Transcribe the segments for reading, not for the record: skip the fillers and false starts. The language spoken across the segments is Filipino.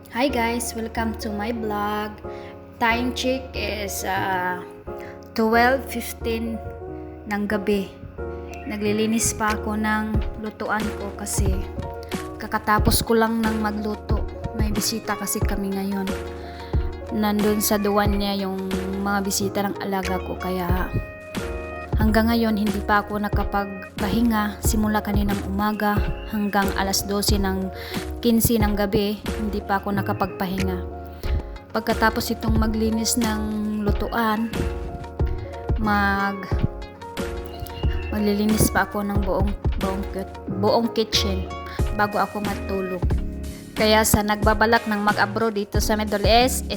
Hi guys, welcome to my vlog. Time check is 12:15 ng gabi. Naglilinis pa ako ng lutuan ko kasi kakatapos ko lang ng magluto. May bisita kasi kami ngayon. Nandun sa duwan niya yung mga bisita ng alaga ko, kaya hanggang ngayon hindi pa ako nakapagpahinga simula kaninang umaga hanggang alas 12 ng 15 ng gabi, hindi pa ako nakapagpahinga. Pagkatapos itong maglinis ng lutuan, maglilinis pa ako ng buong kitchen bago ako matulog. Kaya sa nagbabalak ng mag-abroad dito sa Middle East,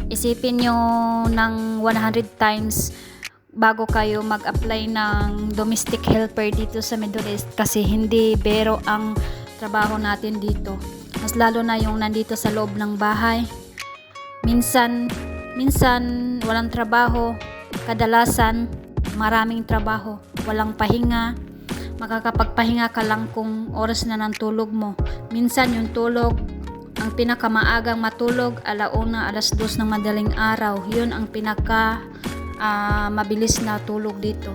isipin nyo ng 100 times bago kayo mag-apply ng domestic helper dito sa Middle East, kasi hindi bero ang trabaho natin dito. Mas lalo na yung nandito sa loob ng bahay. Minsan walang trabaho, kadalasan maraming trabaho, walang pahinga. Makakapagpahinga ka lang kung oras na ng tulog mo. Minsan yung tulog, ang pinakamaagang matulog, 1:00, alas 2 ng madaling araw. Yun ang mabilis na tulog dito.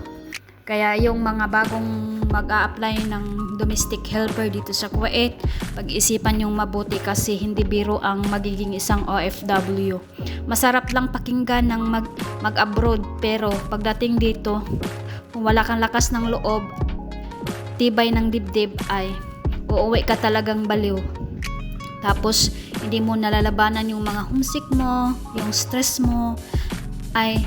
Kaya yung mga bagong mag-a-apply ng domestic helper dito sa Kuwait, pag-isipan yung mabuti kasi hindi biro ang magiging isang OFW. Masarap lang pakinggan ng mag-abroad, pero pagdating dito, kung wala kang lakas ng loob, tibay ng dibdib, ay uuwi ka talagang baliw. Tapos hindi mo nalalabanan yung mga homesick mo, yung stress mo, ay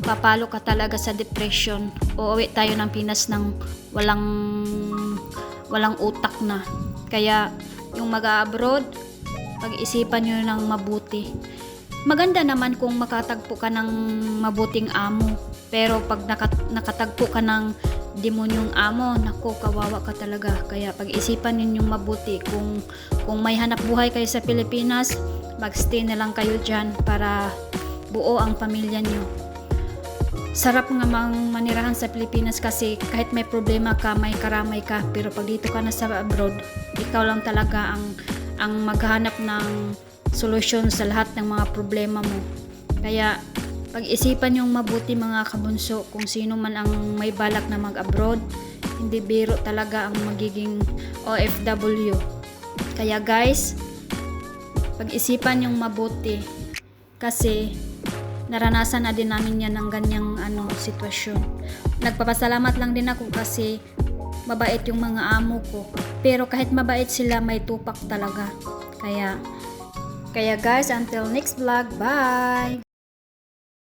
papalo ka talaga sa depression. Uuwi tayo ng Pinas ng walang utak na. Kaya yung mag-abroad, pag-isipan nyo ng mabuti. Maganda naman kung makatagpo ka ng mabuting amo, pero pag nakatagpo ka ng demonyong amo, naku, kawawa ka talaga. Kaya pag-isipan ninyong mabuti. Kung may hanap buhay kayo sa Pilipinas, magstay na lang kayo dyan para buo ang pamilya nyo. Sarap nga manirahan sa Pilipinas kasi kahit may problema ka, may karamay ka, pero pag dito ka na sa abroad, ikaw lang talaga ang maghanap ng solusyon sa lahat ng mga problema mo. Kaya pag-isipan yung mabuti mga kabunso, kung sino man ang may balak na mag-abroad, hindi biro talaga ang magiging OFW. Kaya guys, pag-isipan yung mabuti kasi naranasan na din namin yan ng ganyang sitwasyon. Nagpapasalamat lang din ako kasi mabait yung mga amo ko. Pero kahit mabait sila, may tupak talaga. Kaya guys, until next vlog, bye!